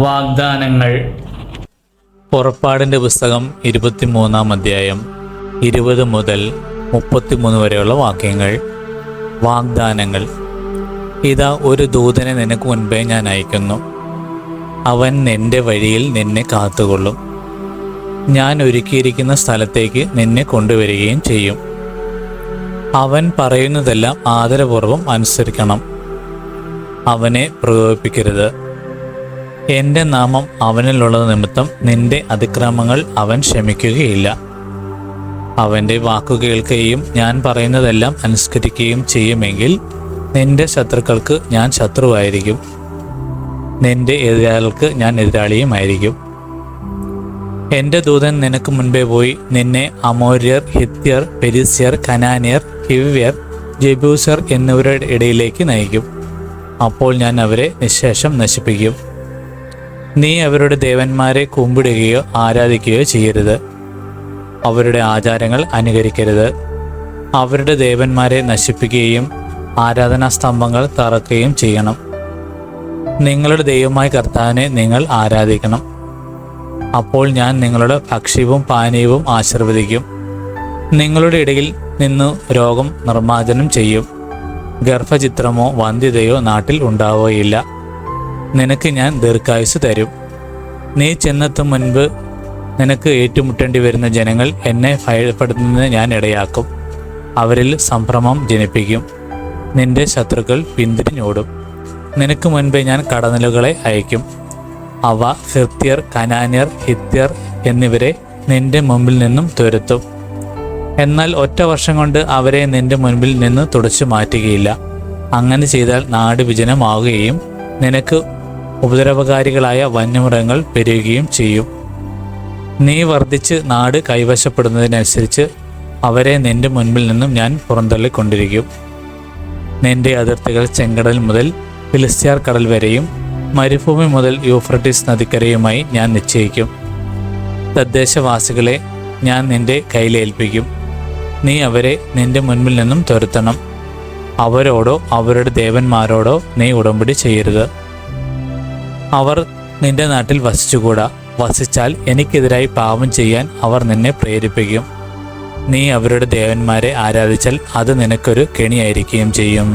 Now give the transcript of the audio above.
വാഗ്ദാനങ്ങൾ. പുറപ്പാടിൻ്റെ പുസ്തകം 23-ാം അധ്യായം 20 മുതൽ 33 വരെയുള്ള വാക്യങ്ങൾ. വാഗ്ദാനങ്ങൾ. ഇതാ, ഒരു ദൂതനെ നിനക്ക് മുൻപേ ഞാൻ അയക്കുന്നു. അവൻ നിന്റെ വഴിയിൽ നിന്നെ കാത്തുകൊള്ളും. ഞാൻ ഒരുക്കിയിരിക്കുന്ന സ്ഥലത്തേക്ക് നിന്നെ കൊണ്ടുവരികയും ചെയ്യും. അവൻ പറയുന്നതെല്ലാം ആദരപൂർവ്വം അനുസരിക്കണം. അവനെ പ്രകോപിപ്പിക്കരുത്. എൻ്റെ നാമം അവനിലുള്ളത് നിമിത്തം നിന്റെ അതിക്രമങ്ങൾ അവൻ ക്ഷമിക്കുകയില്ല. അവൻ്റെ വാക്കു കേൾക്കുകയും ഞാൻ പറയുന്നതെല്ലാം അനുസരിക്കുകയും ചെയ്യുമെങ്കിൽ നിന്റെ ശത്രുക്കൾക്ക് ഞാൻ ശത്രുവായിരിക്കും, നിന്റെ എതിരാളികൾക്ക് ഞാൻ എതിരാളിയുമായിരിക്കും. എൻ്റെ ദൂതൻ നിനക്ക് മുൻപേ പോയി നിന്നെ അമോര്യർ, ഹിത്യർ, പെരിസ്യർ, കനാന്യർ, ഹിവ്യർ, ജെബൂസർ എന്നിവരുടെ ഇടയിലേക്ക് നയിക്കും. അപ്പോൾ ഞാൻ അവരെ നിശ്ശേഷം നശിപ്പിക്കും. നീ അവരുടെ ദേവന്മാരെ കുമ്പിടുകയോ ആരാധിക്കുകയോ ചെയ്യരുത്. അവരുടെ ആചാരങ്ങൾ അനുകരിക്കരുത്. അവരുടെ ദേവന്മാരെ നശിപ്പിക്കുകയും ആരാധനാ സ്തംഭങ്ങൾ തറക്കുകയും ചെയ്യണം. നിങ്ങളുടെ ദൈവമായ കർത്താവിനെ നിങ്ങൾ ആരാധിക്കണം. അപ്പോൾ ഞാൻ നിങ്ങളുടെ ഭക്ഷ്യവും പാനീയവും ആശീർവദിക്കും. നിങ്ങളുടെ ഇടയിൽ നിന്നു രോഗം നിർമ്മാർജ്ജനം ചെയ്യും. ഗർഭചിത്രമോ വന്ധ്യതയോ നാട്ടിൽ ഉണ്ടാവുകയില്ല. നിനക്ക് ഞാൻ ദീർഘായുസ് തരും. നീ ചെന്നെത്തും മുൻപ് നിനക്ക് ഏറ്റുമുട്ടേണ്ടി വരുന്ന ജനങ്ങൾ എന്നെ ഭയപ്പെടുത്തുന്നതിന് ഞാൻ ഇടയാക്കും. അവരിൽ സംഭ്രമം ജനിപ്പിക്കും. നിന്റെ ശത്രുക്കൾ പിന്തിരിഞ്ഞോടും. നിനക്ക് മുൻപേ ഞാൻ കടന്നലുകളെ അയക്കും. അവ ഫിർത്യർ, കനാന്യർ, ഹിത്യർ എന്നിവരെ നിന്റെ മുമ്പിൽ നിന്നും തുരത്തും. എന്നാൽ ഒറ്റ വർഷം കൊണ്ട് അവരെ നിന്റെ മുൻപിൽ നിന്ന് തുടച്ചു മാറ്റുകയില്ല. അങ്ങനെ ചെയ്താൽ നാട് വിജനമാവുകയും നിനക്ക് ഉപദ്രവകാരികളായ വന്യമൃഗങ്ങൾ പെരുകുകയും ചെയ്യും. നീ വർദ്ധിച്ച് നാട് കൈവശപ്പെടുന്നതിനനുസരിച്ച് അവരെ നിന്റെ മുൻപിൽ നിന്നും ഞാൻ പുറന്തള്ളിക്കൊണ്ടിരിക്കും. നിന്റെ അതിർത്തികൾ ചെങ്കടൽ മുതൽ ഫിലിസ്ത്യാർ കടൽ വരെയും മരുഭൂമി മുതൽ യൂഫ്രട്ടീസ് നദിക്കരയുമായി ഞാൻ നിശ്ചയിക്കും. തദ്ദേശവാസികളെ ഞാൻ നിന്റെ കയ്യിലേൽപ്പിക്കും. നീ അവരെ നിന്റെ മുൻപിൽ നിന്നും തുരത്തണം. അവരോടോ അവരുടെ ദേവന്മാരോടോ നീ ഉടമ്പടി ചെയ്യരുത്. അവർ നിന്റെ നാട്ടിൽ വസിച്ചുകൂടാ. വസിച്ചാൽ എനിക്കെതിരായി പാപം ചെയ്യാൻ അവർ നിന്നെ പ്രേരിപ്പിക്കും. നീ അവരുടെ ദേവന്മാരെ ആരാധിച്ചാൽ അത് നിനക്കൊരു കെണിയായിരിക്കുകയും ചെയ്യും.